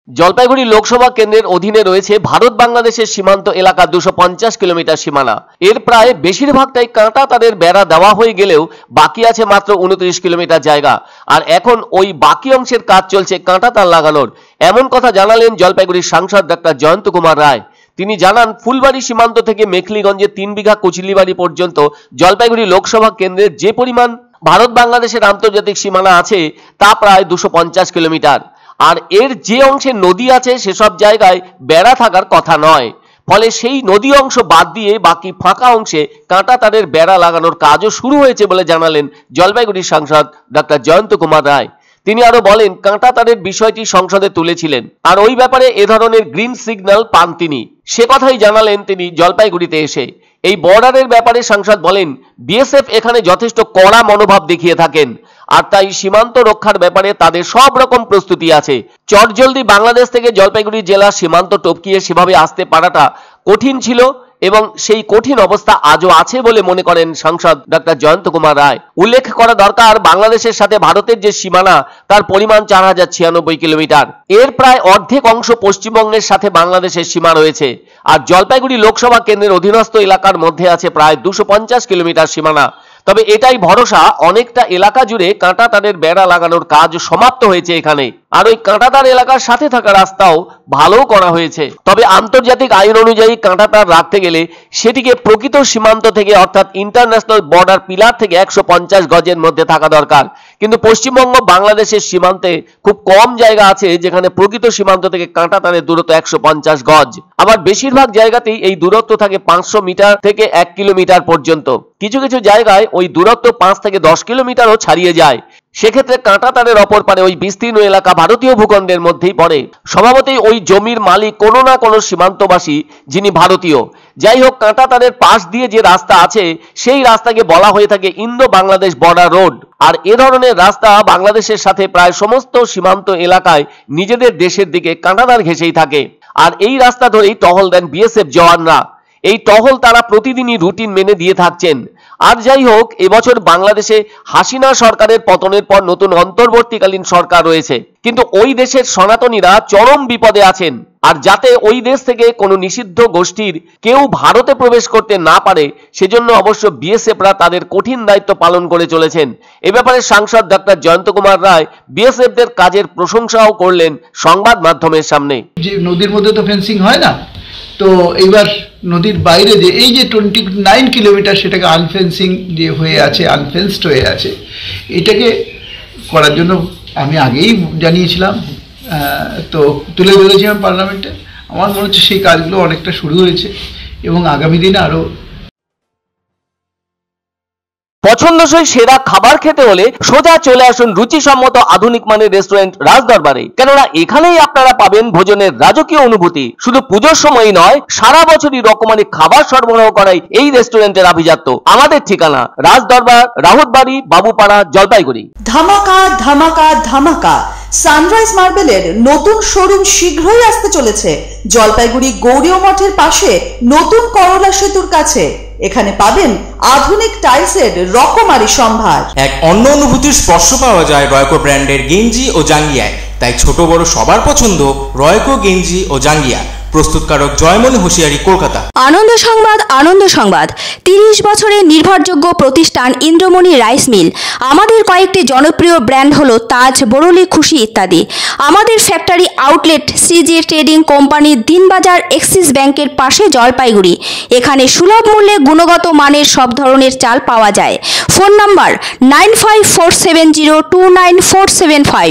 জলপাইগুড়ি লোকসভা কেন্দ্রের অধীনে রয়েছে ভারত বাংলাদেশের সীমান্ত এলাকা 250 কিলোমিটার সীমানা। এর প্রায় বেশিরভাগটাই কাঁটা তাদের বেড়া দেওয়া হয়ে গেলেও বাকি আছে মাত্র 29 কিলোমিটার জায়গা। আর এখন ওই বাকি অংশের কাজ চলছে কাঁটা তার লাগানোর। এমন কথা জানালেন জলপাইগুড়ির সাংসদ ডাক্তার জয়ন্ত কুমার রায়। তিনি জানান, ফুলবাড়ি সীমান্ত থেকে মেখলিগঞ্জে 3 বিঘা কুচিলিবাড়ি পর্যন্ত জলপাইগুড়ি লোকসভা কেন্দ্রের যে পরিমাণ ভারত বাংলাদেশের আন্তর্জাতিক সীমানা আছে তা প্রায় 250 কিলোমিটার। আর এর যে অংশে নদী আছে সেসব জায়গায় বেড়া থাকার কথা নয়। ফলে সেই নদী অংশ বাদ দিয়ে বাকি ফাঁকা অংশে কাঁটা তারের বেড়া লাগানোর কাজও শুরু হয়েছে বলে জানালেন জলপাইগুড়ির সাংসদ ডাক্তার জয়ন্ত কুমার রায়। তিনি আরো বলেন, কাঁটা তারের বিষয়টি সংসদে তুলেছিলেন আর ওই ব্যাপারে এ ধরনের গ্রিন সিগন্যাল পান তিনি। সে কথাই জানালেন তিনি জলপাইগুড়িতে এসে। এই বর্ডারের ব্যাপারে সাংসদ বলেন, বিএসএফ এখানে যথেষ্ট কড়া মনোভাব দেখিয়ে থাকেন আর তাই সীমান্ত রক্ষার ব্যাপারে তাদের সব রকম প্রস্তুতি আছে। চটজলদি বাংলাদেশ থেকে জলপাইগুড়ি জেলা সীমান্ত টপকিয়ে সেভাবে আসতে পারাটা কঠিন ছিল এবং সেই কঠিন অবস্থা আজও আছে বলে মনে করেন সাংসদ ডাক্তার জয়ন্ত কুমার রায়। উল্লেখ করা দরকার, বাংলাদেশের সাথে ভারতের যে সীমানা তার পরিমাণ 4096 কিলোমিটার। এর প্রায় অর্ধেক অংশ পশ্চিমবঙ্গের সাথে বাংলাদেশের সীমা রয়েছে। আর জলপাইগুড়ি লোকসভা কেন্দ্রের অধীনস্থ এলাকার মধ্যে আছে প্রায় 250 কিলোমিটার সীমানা। তবে এটাই ভরসা, অনেকটা এলাকা জুড়ে কাঁটা তারের বেড়া লাগানোর কাজ সমাপ্ত হয়েছে এখানে। আর ওই কাঁটাতার এলাকার সাথে থাকা রাস্তাও ভালো করা হয়েছে। তবে আন্তর্জাতিক আইন অনুযায়ী কাঁটাতার রাখতে গেলে সেটিকে প্রকৃত সীমান্ত থেকে অর্থাৎ ইন্টারন্যাশনাল বর্ডার পিলার থেকে 150 গজের মধ্যে থাকা দরকার। কিন্তু পশ্চিমবঙ্গ বাংলাদেশের সীমান্তে খুব কম জায়গা আছে যেখানে প্রকৃত সীমান্ত থেকে কাঁটাতারের দূরত্ব 150 গজ। আবার বেশিরভাগ জায়গাতেই এই দূরত্ব থাকে 500 মিটার থেকে 1 কিলোমিটার পর্যন্ত। কিছু কিছু জায়গায় ওই দূরত্ব 5 থেকে 10 কিলোমিটারও ছাড়িয়ে যায়। সেক্ষেত্রে কাঁটা তারের অপর পারে ওই বিস্তীর্ণ এলাকা ভারতীয় ভূখণ্ডের মধ্যেই পড়ে। স্বভাবতই ওই জমির মালিক কোনো না কোনো সীমান্তবাসী যিনি ভারতীয়। যাই হোক, কাঁটা তারের পাশ দিয়ে যে রাস্তা আছে সেই রাস্তাকে বলা হয়ে থাকে ইন্দো বাংলাদেশ বর্ডার রোড। আর এ ধরনের রাস্তা বাংলাদেশের সাথে প্রায় সমস্ত সীমান্ত এলাকায় নিজেদের দেশের দিকে কাঁটাতার ঘেঁষেই থাকে। আর এই রাস্তা ধরেই টহল দেন বিএসএফ জওয়ানরা। এই টহল তারা প্রতিদিনই রুটিন মেনে দিয়ে থাকছেন। আর যাই হোক, এবছর বাংলাদেশে হাসিনা সরকারের পতনের পর নতুন অন্তর্বর্তীকালীন সরকার রয়েছে, কিন্তু ওই দেশের সনাতনীরা চরম বিপদে আছেন। আর যাতে ওই দেশ থেকে কোনো নিষিদ্ধ গোষ্ঠীর কেউ ভারতে প্রবেশ করতে না পারে সেজন্য অবশ্য বিএসএফরা তাদের কঠিন দায়িত্ব পালন করে চলেছেন। এ ব্যাপারে সাংসদ ডাক্তার জয়ন্ত কুমার রায় বিএসএফদের কাজের প্রশংসাও করলেন সংবাদ মাধ্যমের সামনে। যে নদীর মধ্যে তো ফেন্সিং হয় না, তো এইবার নদীর বাইরে যে এই যে 29 কিলোমিটার সেটাকে আনফেন্সিং দিয়ে হয়ে আছে, আনফেন্সড হয়ে আছে। এটাকে করার জন্য আমি আগেই জানিয়েছিলাম, তো তুলে ধরেছিলাম পার্লামেন্টে। আমার মনে হচ্ছে সেই কাজগুলো অনেকটা শুরু হয়েছে এবং আগামী দিনে আরও। পছন্দসই সেরা খাবার খেতে হলে সোজা চলে আসুন রুচিসম্মত আধুনিক মানের রেস্টুরেন্ট রাজদরবারে। কেননা এখানেই আপনারা পাবেন ভোজনের রাজকীয় অনুভূতি। শুধু পুজোর সময়ই নয়, সারা বছরই রকমারি খাবার সরবরাহ করাই এই রেস্টুরেন্টের আভিজাত্য। আমাদের ঠিকানা রাজদরবার, রাহুতবাড়ি, বাবুপাড়া, জলপাইগুড়ি। ধামাকা ধামাকা ধামাকা, সানরাইজ মার্বেলের নতুন শোরুম শীঘ্রই আসতে চলেছে জলপাইগুড়ি গৌরীয় মঠের পাশে নতুন করলা সেতুর কাছে। এখানে পাবেন আধুনিক টাইলসের রকমারি সম্ভার। এক অন্য অনুভূতির স্পর্শ পাওয়া যায় রয়কো ব্র্যান্ডের গেঞ্জি ও জাঙ্গিয়ায়। তাই ছোট বড় সবার পছন্দ রয়কো গেঞ্জি ও জাঙ্গিয়া। প্রস্তুতকারক জয়মনি হোশিয়ারি, কলকাতা। আনন্দ সংবাদ, আনন্দ সংবাদ। 30 বছরের নির্ভরযোগ্য প্রতিষ্ঠান ইন্দ্রমণি রাইস মিল। আমাদের কয়েকটি জনপ্রিয় ব্র্যান্ড হলো তাজ, বরলি, খুশি ইত্যাদি। আমাদের factory outlet CG trading company, Dinbazar, axis ব্যাংকের পাশে, জলপাইগুড়ি। এখানে সুলভ মূল্যে গুণগত মানের সব ধরনের চাল পাওয়া যায়। Phone number 9547029475।